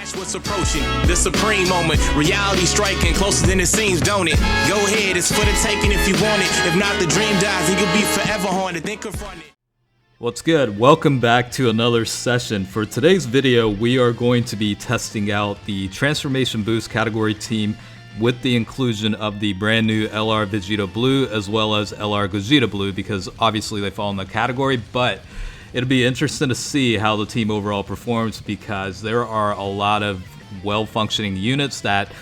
Watch what's approaching, the supreme moment. Reality striking closer than it seems, don't it? Go ahead, it's for the taking if you want it. If not, the dream dies and you'll be forever haunted. Then confront it. What's good? Welcome back to another session. For today's video, we are going to be testing out the Transformation Boost category team with the inclusion of the brand new LR Vegeta Blue as well as LR Gogeta Blue, because obviously they fall in the category, but it'll be interesting to see how the team overall performs because there are a lot of well-functioning units that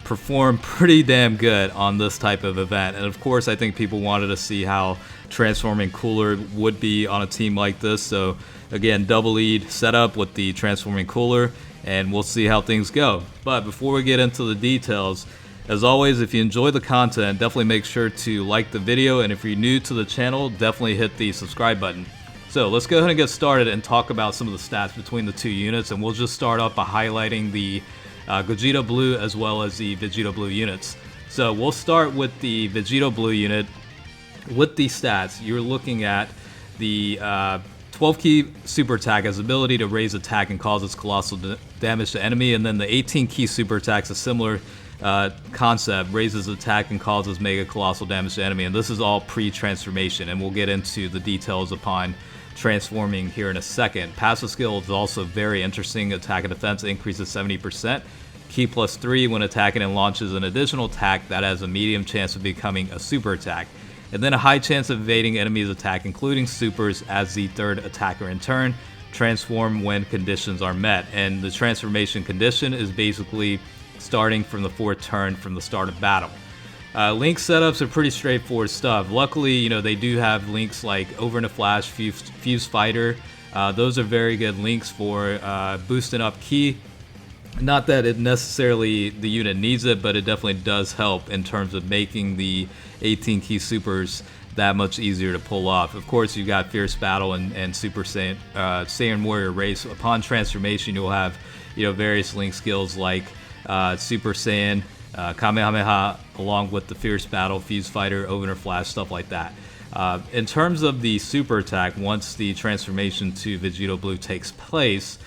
perform pretty damn good on this type of event. And of course, I think people wanted to see how Transforming Cooler would be on a team like this. So again, double lead setup with the Transforming Cooler, and we'll see how things go. But before we get into the details, as always, if you enjoy the content, definitely make sure to like the video, and if you're new to the channel, definitely hit the subscribe button. So let's go ahead and get started and talk about some of the stats between the two units, and we'll just start off by highlighting the Gogeta Blue as well as the Vegito Blue units. So we'll start with the Vegito Blue unit. With the stats, you're looking at the 12 key super attack has ability to raise attack and causes colossal damage to enemy, and then the 18 key super attack's a similar concept, raises attack and causes mega colossal damage to enemy, and this is all pre-transformation, and we'll get into the details upon transforming here in a second. Passive skill is also very interesting. Attack and defense increases 70%. Key +3 when attacking and launches an additional attack that has a medium chance of becoming a super attack. And then a high chance of evading enemies' attack, including supers, as the third attacker in turn. Transform when conditions are met. And the transformation condition is basically starting from the fourth turn from the start of battle. Link setups are pretty straightforward stuff. Luckily, you know, they do have links like Over in a Flash, Fuse Fighter. Those are very good links for boosting up ki. Not that it necessarily the unit needs it, but it definitely does help in terms of making the 18 key supers that much easier to pull off. Of course, you've got Fierce Battle and Super Saiyan Warrior Race. Upon transformation, you'll have, you know, various link skills like Super Saiyan, Kamehameha, along with the Fierce Battle, Fuse Fighter, Over Flash, stuff like that. In terms of the super attack, once the transformation to Vegito Blue takes place,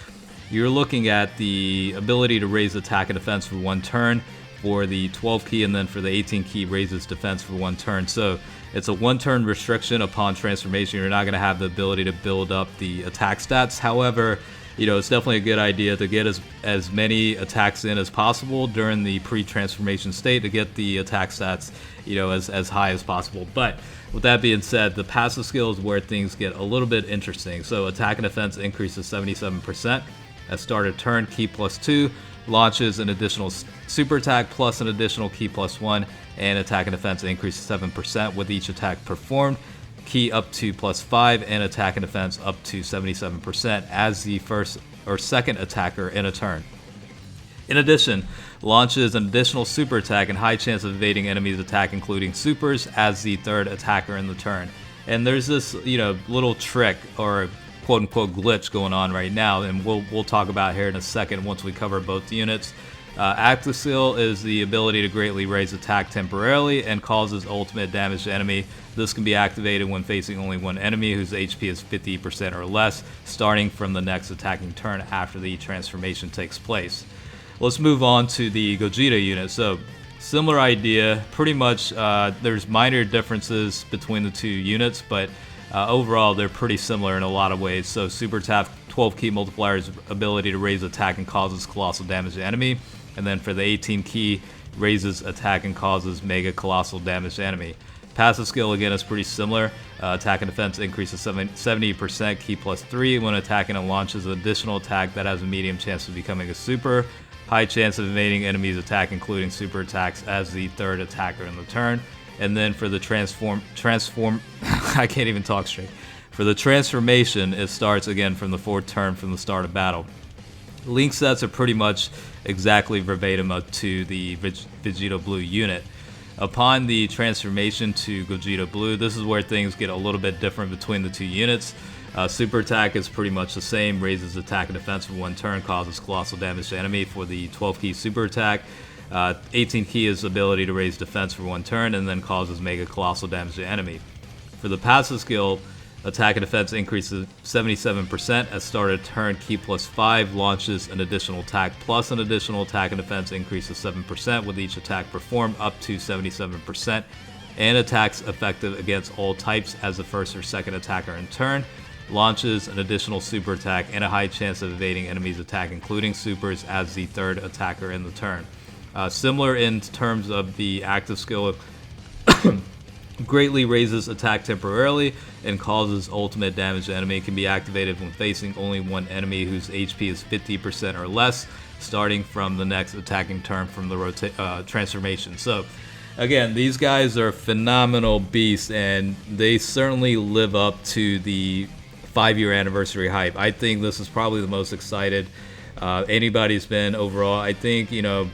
you're looking at the ability to raise attack and defense for one turn for the 12 key, and then for the 18 key raises defense for one turn. So it's a one turn restriction upon transformation. You're not going to have the ability to build up the attack stats. However, you know, it's definitely a good idea to get as many attacks in as possible during the pre-transformation state to get the attack stats, you know, as high as possible. But with that being said, the passive skill is where things get a little bit interesting. So attack and defense increases 77%. At start of turn, key +2, launches an additional super attack plus an additional key +1, and attack and defense increases 7% with each attack performed. Key up to +5 and attack and defense up to 77% as the first or second attacker in a turn. In addition, launches an additional super attack and high chance of evading enemies' attack, including supers, as the third attacker in the turn. And there's this, you know, little trick or quote-unquote glitch going on right now, and we'll talk about here in a second once we cover both units. Active skill is the ability to greatly raise attack temporarily and causes ultimate damage to enemy. This can be activated when facing only one enemy whose HP is 50% or less, starting from the next attacking turn after the transformation takes place. Let's move on to the Gogeta unit. So similar idea, pretty much there's minor differences between the two units, but overall they're pretty similar in a lot of ways. So super attack 12 key multiplier's ability to raise attack and causes colossal damage to enemy, and then for the 18 key raises attack and causes mega colossal damage to enemy. Passive skill again is pretty similar. Attack and defense increases 70%, key +3 when attacking and launches an additional attack that has a medium chance of becoming a super. High chance of evading enemies' attack, including super attacks, as the third attacker in the turn. And then for the transform I can't even talk straight. For the transformation, it starts again from the fourth turn from the start of battle. Link sets are pretty much exactly verbatim to the Vegito Blue unit. Upon the transformation to Gogeta Blue, this is where things get a little bit different between the two units. Super attack is pretty much the same, raises attack and defense for one turn, causes colossal damage to enemy for the 12 key super attack. 18 key is ability to raise defense for one turn and then causes mega colossal damage to enemy. For the passive skill, Attack and defense increases 77% at start of turn. Key +5 launches an additional attack plus an additional attack and defense increases 7% with each attack performed up to 77%. And attacks effective against all types as the first or second attacker in turn. Launches an additional super attack and a high chance of evading enemies' attack, including supers, as the third attacker in the turn. Similar in terms of the active skill, greatly raises attack temporarily and causes ultimate damage to enemy. It can be activated when facing only one enemy whose HP is 50% or less, starting from the next attacking turn from the transformation. So again, these guys are phenomenal beasts, and they certainly live up to the 5-year anniversary hype. I think this is probably the most excited anybody's been overall. I think, you know,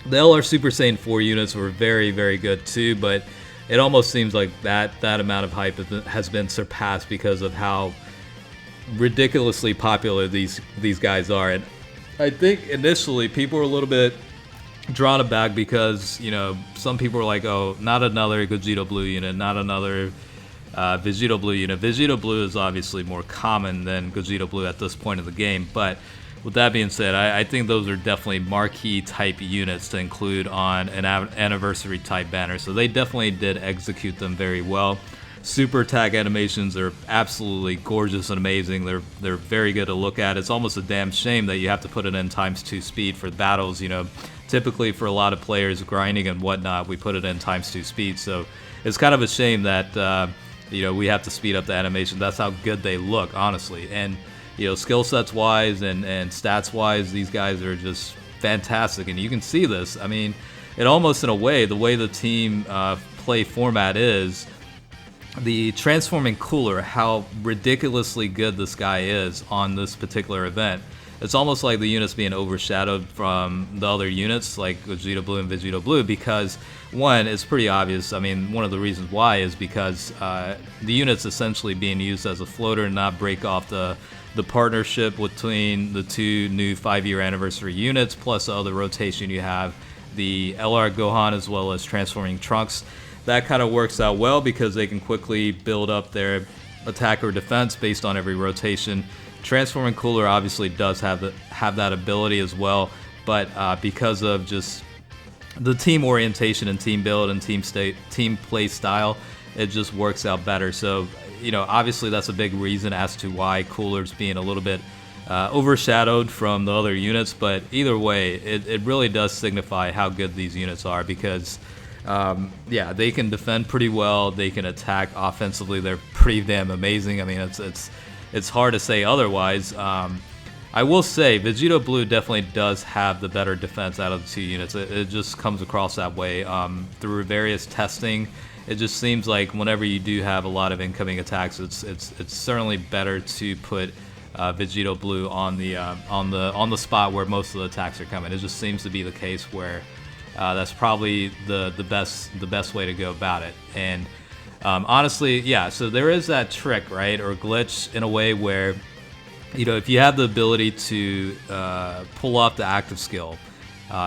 the LR Super Saiyan 4 units were very, very good too, but it almost seems like that amount of hype has been surpassed because of how ridiculously popular these guys are. And I think initially people were a little bit drawn aback because, you know, some people were like, oh, not another Gogeta Blue unit, not another Vegito Blue unit. Vegito Blue is obviously more common than Gogeta Blue at this point of the game, but with that being said, I think those are definitely marquee type units to include on an anniversary type banner. So they definitely did execute them very well. Super attack animations are absolutely gorgeous and amazing. They're very good to look at. It's almost a damn shame that you have to put it in ×2 speed for battles. You know, typically for a lot of players grinding and whatnot, we put it in ×2 speed. So it's kind of a shame that you know, we have to speed up the animation. That's how good they look, honestly. And you know, skill sets wise and stats wise, these guys are just fantastic, and you can see this. I mean, it almost in a way, the way the team play format is, the transforming cooler, how ridiculously good this guy is on this particular event. It's almost like the units being overshadowed from the other units like Vegeta Blue and Vegito Blue because, one, it's pretty obvious. I mean, one of the reasons why is because the unit's essentially being used as a floater and not break off the partnership between the two new 5-year anniversary units, plus the other rotation you have, the LR Gohan as well as Transforming Trunks. That kind of works out well because they can quickly build up their attack or defense based on every rotation. Transforming Cooler obviously does have that ability as well, but because of just the team orientation and team build and team play style, it just works out better. So, you know, obviously that's a big reason as to why Cooler's being a little bit overshadowed from the other units, but either way, it really does signify how good these units are because, yeah, they can defend pretty well, they can attack offensively, they're pretty damn amazing. I mean, it's hard to say otherwise. I will say Vegito Blue definitely does have the better defense out of the two units. It just comes across that way through various testing. It just seems like whenever you do have a lot of incoming attacks, it's certainly better to put Vegito Blue on the spot where most of the attacks are coming. It just seems to be the case where that's probably the best way to go about it. And honestly, yeah. So there is that trick, right, or glitch in a way where, you know, if you have the ability to pull off the active skill,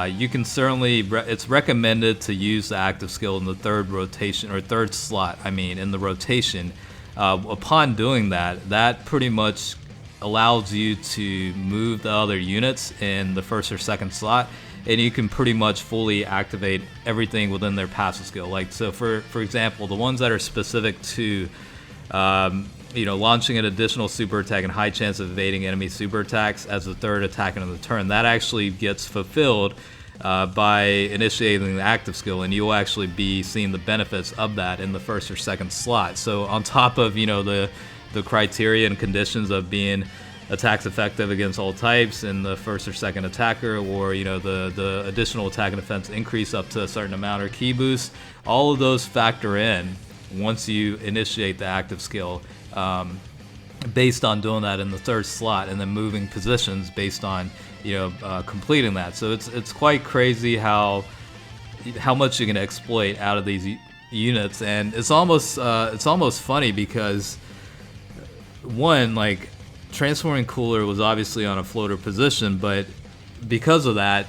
you can certainly, it's recommended to use the active skill in the third rotation, or third slot, I mean, in the rotation. Upon doing that, that pretty much allows you to move the other units in the first or second slot, and you can pretty much fully activate everything within their passive skill. Like, so for example, the ones that are specific to, you know, launching an additional super attack and high chance of evading enemy super attacks as the third attack in the turn, that actually gets fulfilled by initiating the active skill, and you'll actually be seeing the benefits of that in the first or second slot. So on top of, you know, the criteria and conditions of being attacks effective against all types in the first or second attacker, or, you know, the additional attack and defense increase up to a certain amount, or key boost, all of those factor in once you initiate the active skill, based on doing that in the third slot, and then moving positions based on, you know, completing that. So it's quite crazy how much you can exploit out of these units, and it's almost funny because, one, like, Transforming Cooler was obviously on a floater position, but because of that,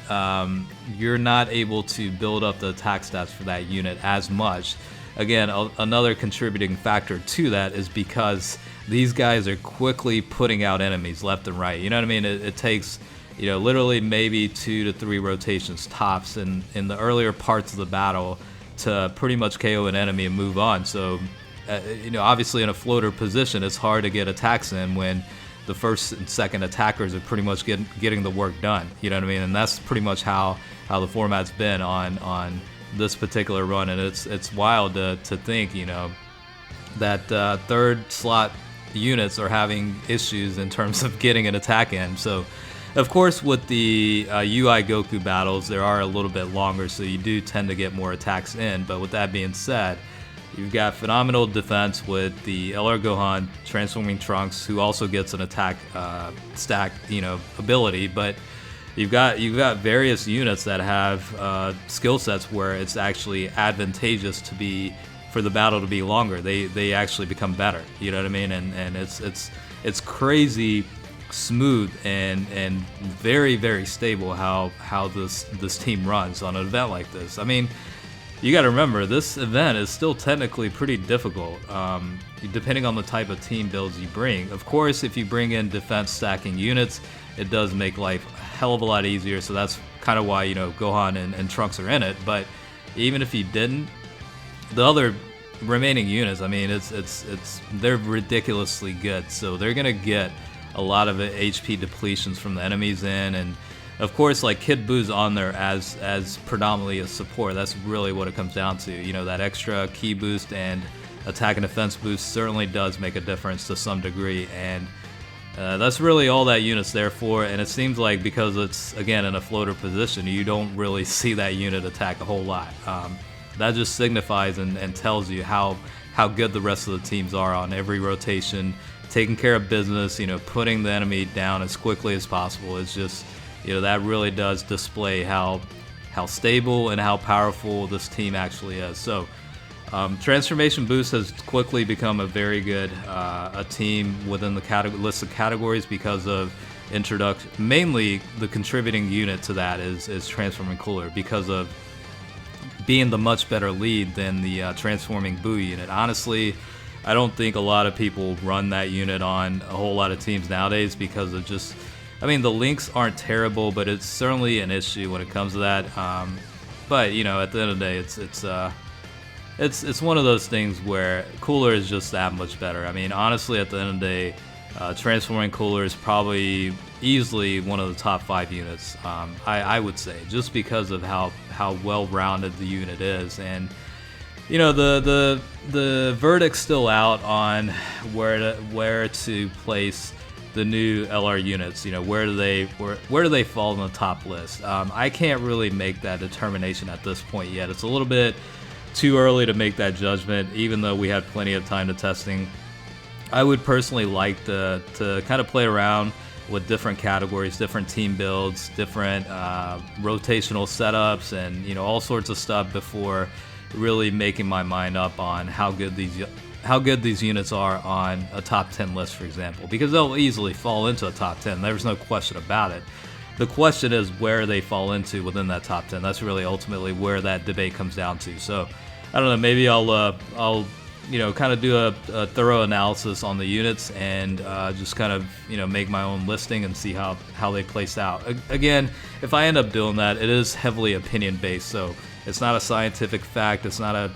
you're not able to build up the attack stats for that unit as much. Again, another contributing factor to that is because these guys are quickly putting out enemies left and right. You know what I mean? It takes, you know, literally maybe 2 to 3 rotations tops in the earlier parts of the battle to pretty much KO an enemy and move on. So, you know, obviously in a floater position, it's hard to get attacks in when the first and second attackers are pretty much getting the work done. You know what I mean? And that's pretty much how the format's been on this particular run. And it's wild to think, you know, that third slot units are having issues in terms of getting an attack in. So, of course, with the UI Goku battles, they are a little bit longer, so you do tend to get more attacks in. But with that being said, you've got phenomenal defense with the LR Gohan Transforming Trunks, who also gets an attack stack, you know, ability. But you've got various units that have skill sets where it's actually advantageous for the battle to be longer. They actually become better. You know what I mean? And it's crazy smooth and very, very stable how this team runs on an event like this. I mean, you got to remember, this event is still technically pretty difficult, depending on the type of team builds you bring. Of course, if you bring in defense stacking units, it does make life a hell of a lot easier. So that's kind of why, you know, Gohan and Trunks are in it. But even if you didn't, the other remaining units, I mean, they're ridiculously good. So they're gonna get a lot of HP depletions from the enemies in, and of course, like, Kid Buu's on there as predominantly a support. That's really what it comes down to. You know, that extra ki boost and attack and defense boost certainly does make a difference to some degree, and that's really all that unit's there for. And it seems like because it's, again, in a floater position, you don't really see that unit attack a whole lot. That just signifies and tells you how good the rest of the teams are on every rotation, taking care of business, you know, putting the enemy down as quickly as possible. It's just, you know, that really does display how stable and how powerful this team actually is. So, Transformation Boost has quickly become a very good a team within the list of categories because of introduction. Mainly, the contributing unit to that is Transforming Cooler, because of being the much better lead than the Transforming Buu unit. Honestly, I don't think a lot of people run that unit on a whole lot of teams nowadays because of just, I mean, the links aren't terrible, but it's certainly an issue when it comes to that. But, you know, at the end of the day, it's one of those things where Cooler is just that much better. I mean, honestly, at the end of the day, Transforming Cooler is probably easily one of the top 5 units, I would say, just because of how well-rounded the unit is. And, you know, the verdict's still out on where to place the new LR units. You know, where do they fall on the top list? I can't really make that determination at this point yet. It's a little bit too early to make that judgment, even though we had plenty of time to testing. I would personally like to kind of play around with different categories, different team builds, different rotational setups, and, you know, all sorts of stuff before really making my mind up on how good these units are on a top 10 list, for example, because they'll easily fall into a top 10. There's no question about it. The question is where they fall into within that top 10. That's really ultimately where that debate comes down to. So, I don't know, maybe I'll you know, kind of do a thorough analysis on the units and just kind of, you know, make my own listing and see how they place out. Again, if I end up doing that, it is heavily opinion based, so it's not a scientific fact. It's not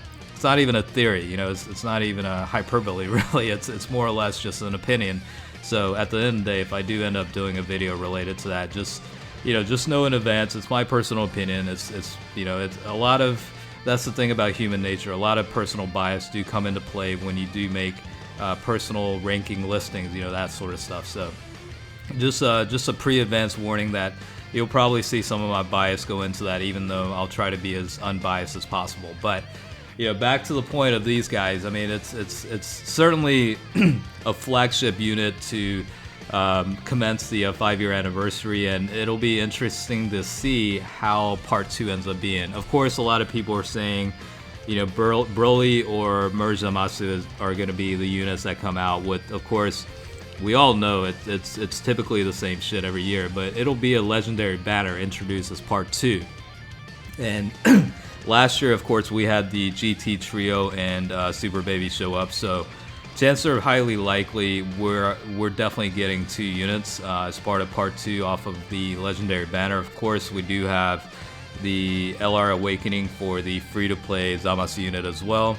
even a theory. You know, it's not even a hyperbole. Really, it's more or less just an opinion. So at the end of the day, if I do end up doing a video related to that, just know in advance, it's my personal opinion. It's you know, it's a lot of. That's the thing about human nature. A lot of personal bias do come into play when you do make personal ranking listings, you know, that sort of stuff. So just a pre-advance warning that you'll probably see some of my bias go into that, even though I'll try to be as unbiased as possible. But, you know, back to the point of these guys, I mean, it's certainly a flagship unit to commence the 5-year anniversary, and it'll be interesting to see how part 2 ends up being. Of course, a lot of people are saying, you know, Broly or Merge Zamasu are going to be the units that come out with. Of course, we all know it's typically the same shit every year, but it'll be a legendary banner introduced as part 2. And last year, of course, we had the GT Trio and Super Baby show up, so chances are highly likely we're definitely getting 2 units as part of part 2 off of the Legendary banner. Of course, we do have the LR Awakening for the free-to-play Zamasu unit as well.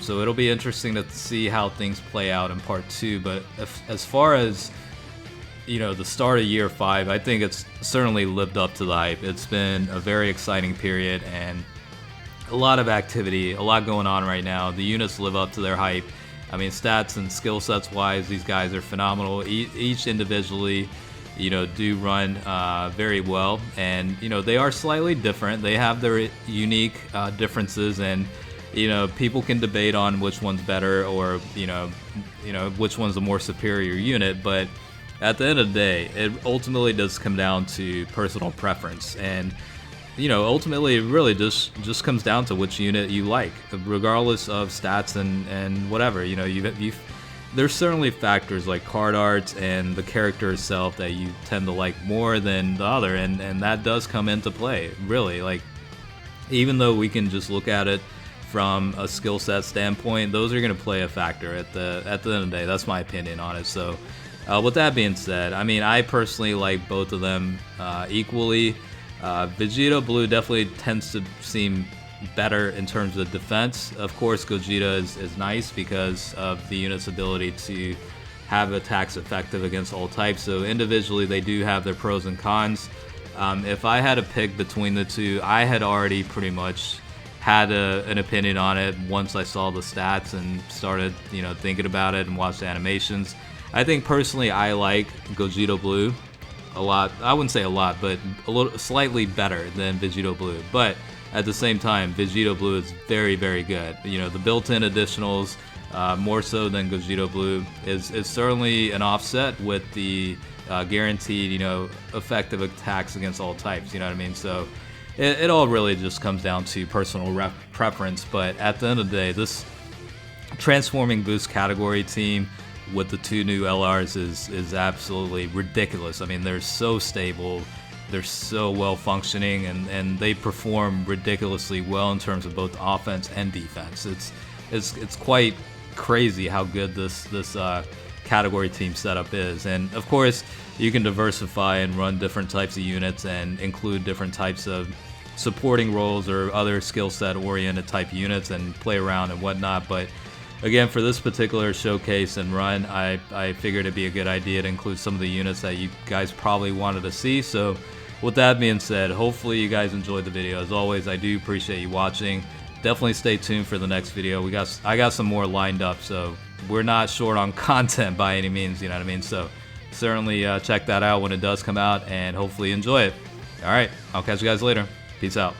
So it'll be interesting to see how things play out in part 2. But as far as the start of year 5, I think it's certainly lived up to the hype. It's been a very exciting period and a lot of activity, a lot going on right now. The units live up to their hype. I mean, stats and skill sets wise, these guys are phenomenal. Each individually, do run very well, and they are slightly different. They have their unique differences, and people can debate on which one's better or which one's the more superior unit. But at the end of the day, it ultimately does come down to personal preference, and ultimately it really just comes down to which unit you like, regardless of stats and whatever. There's certainly factors like card arts and the character itself that you tend to like more than the other, and that does come into play, really. Like, even though we can just look at it from a skill set standpoint, those are going to play a factor at the end of the day. That's my opinion on it. So with that being said, I mean, I personally like both of them equally. Vegeta Blue definitely tends to seem better in terms of defense. Of course, Gogeta is nice because of the unit's ability to have attacks effective against all types. So individually, they do have their pros and cons. If I had to pick between the two, I had already pretty much had an opinion on it once I saw the stats and started, thinking about it and watched the animations. I think personally, I like Gogeta Blue a lot. I wouldn't say a lot, but slightly better than Vegito Blue. But at the same time, Vegito Blue is very, very good. The built-in additionals, more so than Gogeta Blue, is certainly an offset with the guaranteed, effective attacks against all types. You know what I mean? So it all really just comes down to personal preference. But at the end of the day, this Transforming Boost category team with the 2 new LRs is absolutely ridiculous. I mean, they're so stable, they're so well functioning, and they perform ridiculously well in terms of both offense and defense. It's quite crazy how good this category team setup is. And of course, you can diversify and run different types of units and include different types of supporting roles or other skill set oriented type units and play around and whatnot. But again, for this particular showcase and run, I figured it'd be a good idea to include some of the units that you guys probably wanted to see. So with that being said, hopefully you guys enjoyed the video. As always, I do appreciate you watching. Definitely stay tuned for the next video. I got some more lined up, so we're not short on content by any means, you know what I mean? So certainly check that out when it does come out, and hopefully enjoy it. All right, I'll catch you guys later. Peace out.